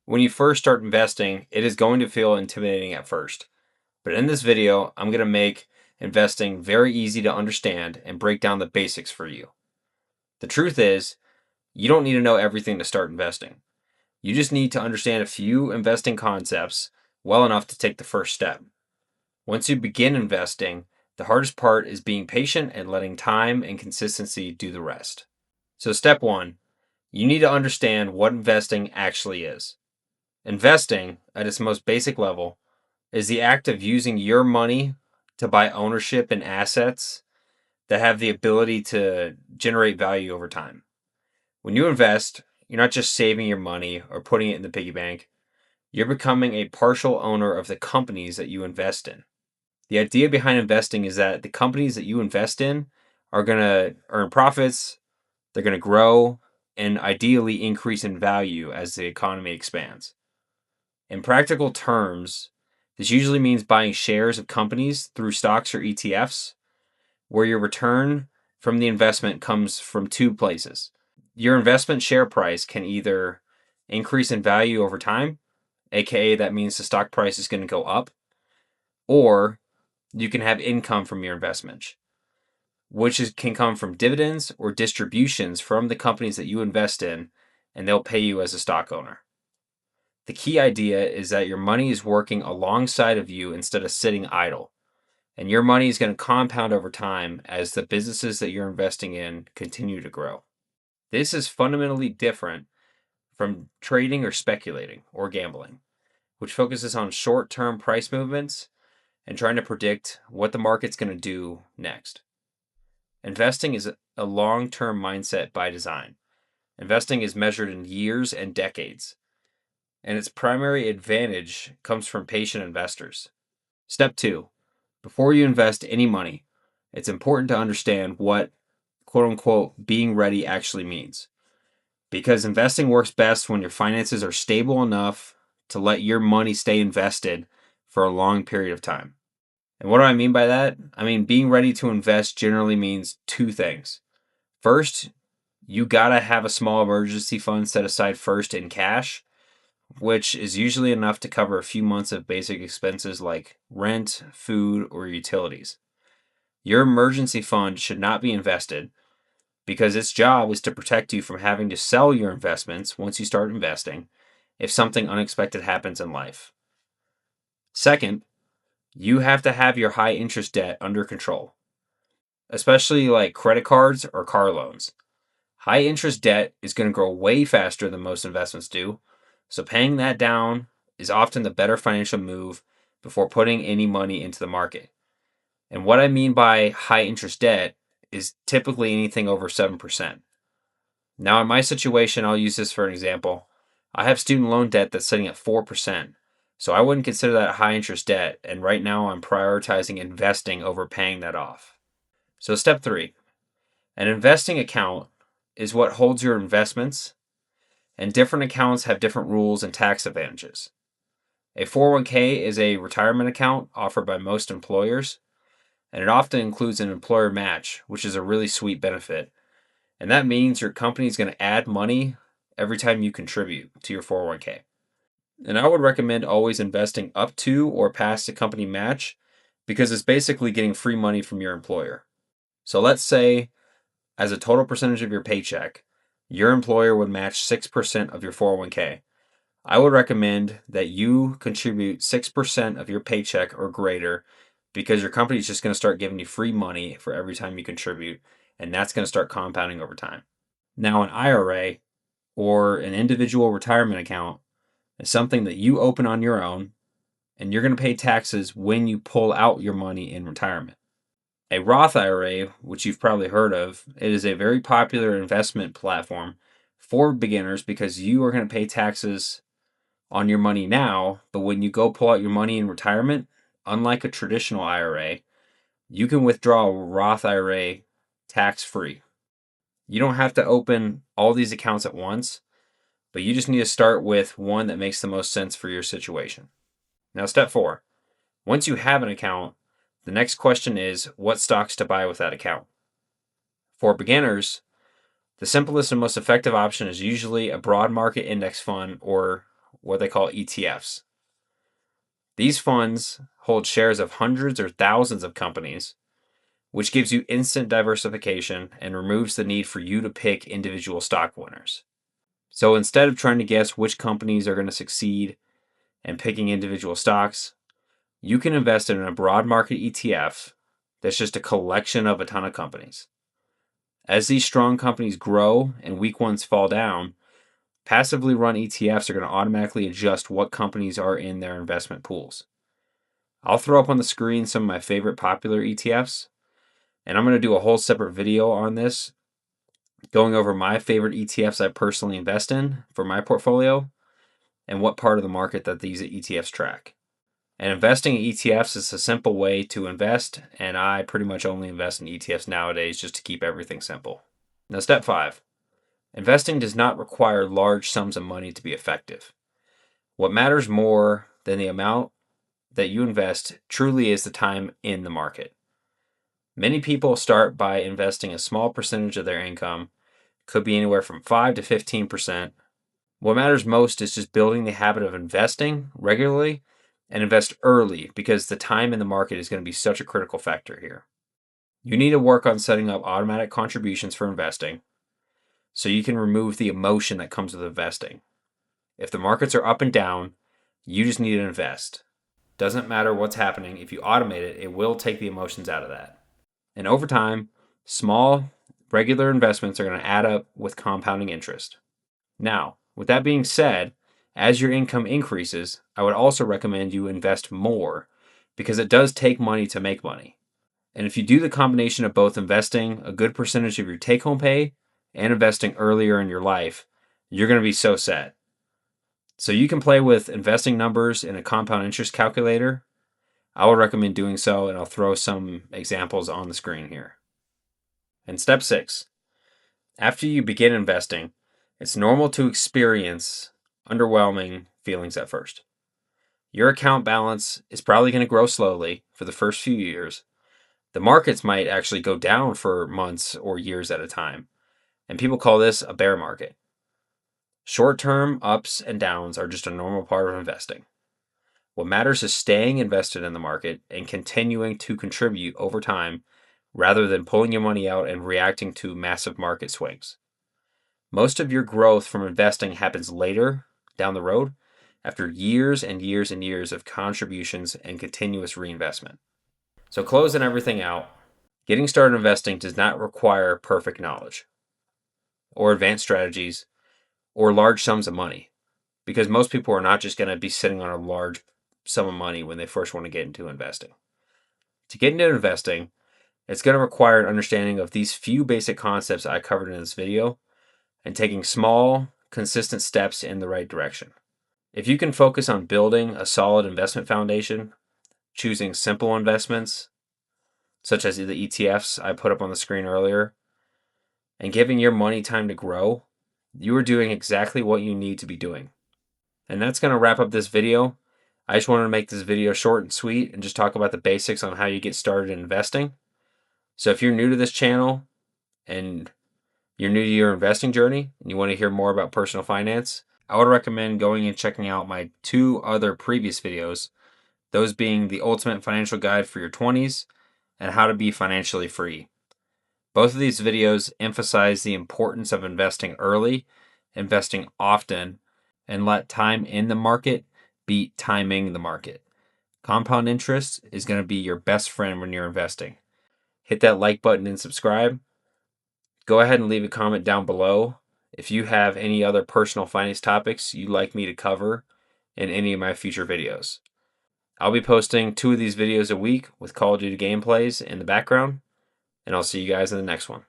When you first start investing, it is going to feel intimidating at first. But in this video, I'm going to make investing very easy to understand and break down the basics for you. The truth is, you don't need to know everything to start investing. You just need to understand a few investing concepts well enough to take the first step. Once you begin investing, the hardest part is being patient and letting time and consistency do the rest. So, step one, you need to understand what investing actually is. Investing, at its most basic level, is the act of using your money to buy ownership in assets that have the ability to generate value over time. When you invest, you're not just saving your money or putting it in the piggy bank, you're becoming a partial owner of the companies that you invest in. The idea behind investing is that the companies that you invest in are going to earn profits, they're going to grow, and ideally increase in value as the economy expands. In practical terms, this usually means buying shares of companies through stocks or ETFs, where your return from the investment comes from two places. Your investment share price can either increase in value over time, aka that means the stock price is going to go up, or you can have income from your investment, can come from dividends or distributions from the companies that you invest in, and they'll pay you as a stock owner. The key idea is that your money is working alongside of you instead of sitting idle. And your money is going to compound over time as the businesses that you're investing in continue to grow. This is fundamentally different from trading or speculating or gambling, which focuses on short-term price movements and trying to predict what the market's going to do next. Investing is a long-term mindset by design. Investing is measured in years and decades, and its primary advantage comes from patient investors. Step 2. Before you invest any money, it's important to understand what, quote unquote, being ready actually means. Because investing works best when your finances are stable enough to let your money stay invested for a long period of time. And what do I mean by that? I mean, being ready to invest generally means two things. First, you gotta have a small emergency fund set aside first in cash, which is usually enough to cover a few months of basic expenses like rent, food, or utilities. Your emergency fund should not be invested because its job is to protect you from having to sell your investments once you start investing if something unexpected happens in life. Second, you have to have your high interest debt under control, especially like credit cards or car loans. High interest debt is going to grow way faster than most investments do, so paying that down is often the better financial move before putting any money into the market. And what I mean by high interest debt is typically anything over 7%. Now, in my situation, I'll use this for an example. I have student loan debt that's sitting at 4%, so I wouldn't consider that high interest debt, and right now I'm prioritizing investing over paying that off. So, step 3, an investing account is what holds your investments, and different accounts have different rules and tax advantages. A 401k is a retirement account offered by most employers, and it often includes an employer match, which is a really sweet benefit. And that means your company is going to add money every time you contribute to your 401k. And I would recommend always investing up to or past the company match because it's basically getting free money from your employer. So let's say, as a total percentage of your paycheck, your employer would match 6% of your 401k. I would recommend that you contribute 6% of your paycheck or greater because your company is just going to start giving you free money for every time you contribute, and that's going to start compounding over time. Now, an IRA or an individual retirement account is something that you open on your own, and you're going to pay taxes when you pull out your money in retirement. A Roth IRA, which you've probably heard of, it is a very popular investment platform for beginners because you are going to pay taxes on your money now, but when you go pull out your money in retirement, unlike a traditional IRA, you can withdraw a Roth IRA tax-free. You don't have to open all these accounts at once, but you just need to start with one that makes the most sense for your situation. Now, step 4. Once you have an account, the next question is what stocks to buy with that account. For beginners, the simplest and most effective option is usually a broad market index fund or what they call ETFs. These funds hold shares of hundreds or thousands of companies, which gives you instant diversification and removes the need for you to pick individual stock winners. So instead of trying to guess which companies are going to succeed and picking individual stocks, you can invest in a broad market ETF that's just a collection of a ton of companies. As these strong companies grow and weak ones fall down, passively run ETFs are going to automatically adjust what companies are in their investment pools. I'll throw up on the screen some of my favorite popular ETFs, and I'm going to do a whole separate video on this, going over my favorite ETFs I personally invest in for my portfolio and what part of the market that these ETFs track. And investing in ETFs is a simple way to invest, and I pretty much only invest in ETFs nowadays just to keep everything simple. Now, step 5. Investing does not require large sums of money to be effective. What matters more than the amount that you invest truly is the time in the market. Many people start by investing a small percentage of their income, could be anywhere from 5 to 15%. What matters most is just building the habit of investing regularly and invest early, because the time in the market is going to be such a critical factor here. You need to work on setting up automatic contributions for investing so you can remove the emotion that comes with investing. If the markets are up and down, you just need to invest. Doesn't matter what's happening, if you automate it, it will take the emotions out of that. And over time, small, regular investments are going to add up with compounding interest. Now, with that being said, as your income increases, I would also recommend you invest more, because it does take money to make money. And if you do the combination of both investing a good percentage of your take-home pay and investing earlier in your life, you're going to be so set. So you can play with investing numbers in a compound interest calculator. I would recommend doing so, and I'll throw some examples on the screen here. And step 6. After you begin investing, it's normal to experience underwhelming feelings at first. Your account balance is probably going to grow slowly for the first few years. The markets might actually go down for months or years at a time, and people call this a bear market. Short-term ups and downs are just a normal part of investing. What matters is staying invested in the market and continuing to contribute over time rather than pulling your money out and reacting to massive market swings. Most of your growth from investing happens later down the road, after years and years and years of contributions and continuous reinvestment. So closing everything out, getting started investing does not require perfect knowledge or advanced strategies or large sums of money, because most people are not just going to be sitting on a large sum of money when they first want to get into investing. To get into investing, it's going to require an understanding of these few basic concepts I covered in this video and taking small, consistent steps in the right direction. If you can focus on building a solid investment foundation, choosing simple investments, such as the ETFs I put up on the screen earlier, and giving your money time to grow, you are doing exactly what you need to be doing. And that's going to wrap up this video. I just wanted to make this video short and sweet and just talk about the basics on how you get started in investing. So if you're new to this channel and you're new to your investing journey and you want to hear more about personal finance, I would recommend going and checking out my 2 other previous videos, those being the Ultimate Financial Guide for Your 20s and How to Be Financially Free. Both of these videos emphasize the importance of investing early, investing often, and let time in the market beat timing the market. Compound interest is going to be your best friend when you're investing. Hit that like button and subscribe. Go ahead and leave a comment down below if you have any other personal finance topics you'd like me to cover in any of my future videos. I'll be posting 2 of these videos a week with Call of Duty gameplays in the background, and I'll see you guys in the next one.